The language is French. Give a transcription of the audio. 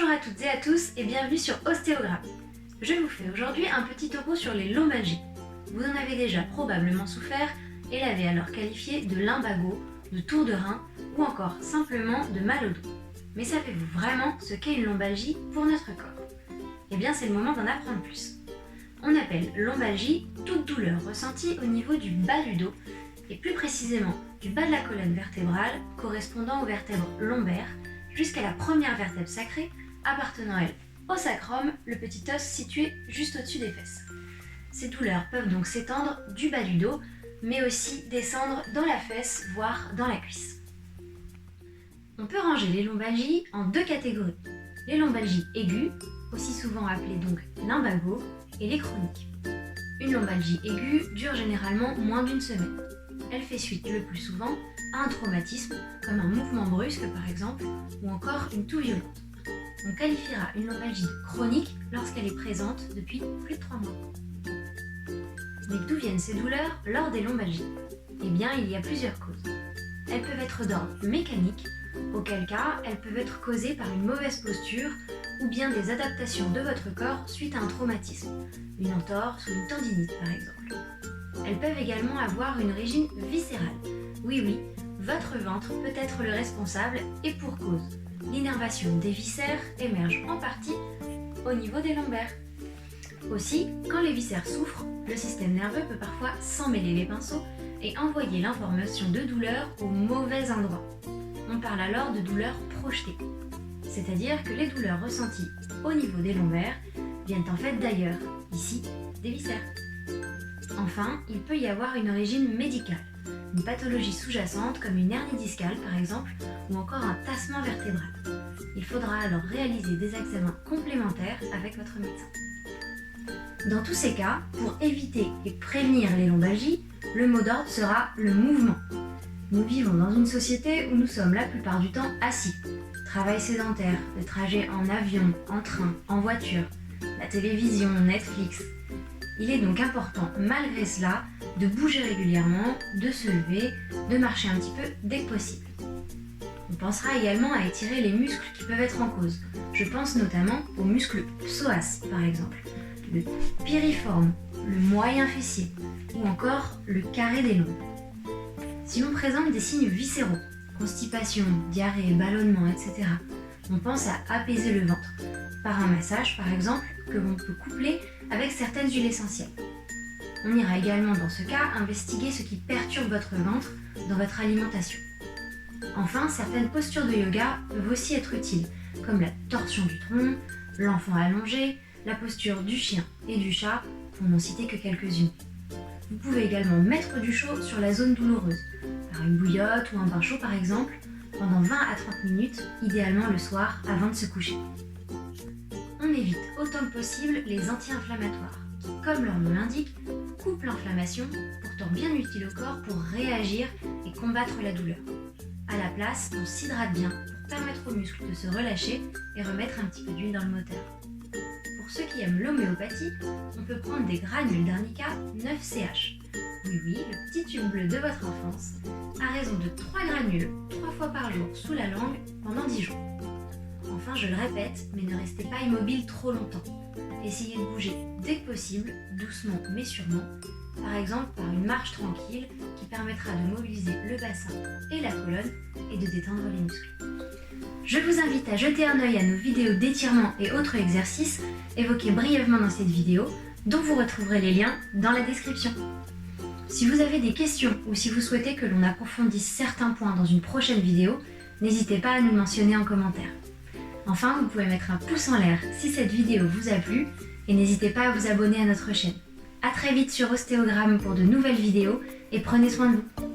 Bonjour à toutes et à tous et bienvenue sur Ostéogramme. Je vous fais aujourd'hui un petit topo sur les lombalgies. Vous en avez déjà probablement souffert et l'avez alors qualifié de lumbago, de tour de rein ou encore simplement de mal au dos. Mais savez-vous vraiment ce qu'est une lombalgie pour notre corps? Eh bien c'est le moment d'en apprendre plus. On appelle lombalgie toute douleur ressentie au niveau du bas du dos et plus précisément du bas de la colonne vertébrale correspondant aux vertèbres lombaires jusqu'à la première vertèbre sacrée appartenant elle au sacrum, le petit os situé juste au-dessus des fesses. Ces douleurs peuvent donc s'étendre du bas du dos mais aussi descendre dans la fesse voire dans la cuisse. On peut ranger les lombalgies en deux catégories. Les lombalgies aiguës, aussi souvent appelées donc lumbago, et les chroniques. Une lombalgie aiguë dure généralement moins d'une semaine. Elle fait suite le plus souvent à un traumatisme, comme un mouvement brusque par exemple, ou encore une toux violente. On qualifiera une lombalgie chronique lorsqu'elle est présente depuis plus de 3 mois. Mais d'où viennent ces douleurs lors des lombalgies? Eh bien, il y a plusieurs causes. Elles peuvent être d'ordre mécanique, auquel cas elles peuvent être causées par une mauvaise posture ou bien des adaptations de votre corps suite à un traumatisme, une entorse ou une tendinite par exemple. Elles peuvent également avoir une origine viscérale. Oui, votre ventre peut être le responsable et pour cause. L'innervation des viscères émerge en partie au niveau des lombaires. Aussi, quand les viscères souffrent, le système nerveux peut parfois s'emmêler les pinceaux et envoyer l'information de douleur au mauvais endroit. On parle alors de douleurs projetées. C'est-à-dire que les douleurs ressenties au niveau des lombaires viennent en fait d'ailleurs, ici, des viscères. Enfin, il peut y avoir une origine médicale, une pathologie sous-jacente comme une hernie discale par exemple, ou encore un tassement vertébral. Il faudra alors réaliser des examens complémentaires avec votre médecin. Dans tous ces cas, pour éviter et prévenir les lombalgies, le mot d'ordre sera le mouvement. Nous vivons dans une société où nous sommes la plupart du temps assis. Travail sédentaire, le trajet en avion, en train, en voiture, la télévision, Netflix. Il est donc important, malgré cela, de bouger régulièrement, de se lever, de marcher un petit peu dès que possible. On pensera également à étirer les muscles qui peuvent être en cause. Je pense notamment aux muscles psoas, par exemple, le piriforme, le moyen fessier, ou encore le carré des lombes. Si l'on présente des signes viscéraux, constipation, diarrhée, ballonnement, etc., on pense à apaiser le ventre, par un massage par exemple, que l'on peut coupler avec certaines huiles essentielles. On ira également dans ce cas investiguer ce qui perturbe votre ventre dans votre alimentation. Enfin, certaines postures de yoga peuvent aussi être utiles, comme la torsion du tronc, l'enfant allongé, la posture du chien et du chat, pour n'en citer que quelques-unes. Vous pouvez également mettre du chaud sur la zone douloureuse, par une bouillotte ou un bain chaud par exemple, pendant 20 à 30 minutes, idéalement le soir avant de se coucher. On évite autant que possible les anti-inflammatoires, qui, comme leur nom l'indique, coupent l'inflammation, pourtant bien utile au corps pour réagir et combattre la douleur. À la place, on s'hydrate bien pour permettre aux muscles de se relâcher et remettre un petit peu d'huile dans le moteur. Pour ceux qui aiment l'homéopathie, on peut prendre des granules d'arnica 9CH. Oui, le petit tube bleu de votre enfance, à raison de 3 granules 3 fois par jour sous la langue pendant 10 jours. Enfin, je le répète, mais ne restez pas immobile trop longtemps. Essayez de bouger dès que possible, doucement mais sûrement, par exemple par une marche tranquille qui permettra de mobiliser le bassin et la colonne et de détendre les muscles. Je vous invite à jeter un œil à nos vidéos d'étirement et autres exercices évoqués brièvement dans cette vidéo, dont vous retrouverez les liens dans la description. Si vous avez des questions ou si vous souhaitez que l'on approfondisse certains points dans une prochaine vidéo, n'hésitez pas à nous mentionner en commentaire. Enfin, vous pouvez mettre un pouce en l'air si cette vidéo vous a plu et n'hésitez pas à vous abonner à notre chaîne. A très vite sur Ostéogramme pour de nouvelles vidéos et prenez soin de vous.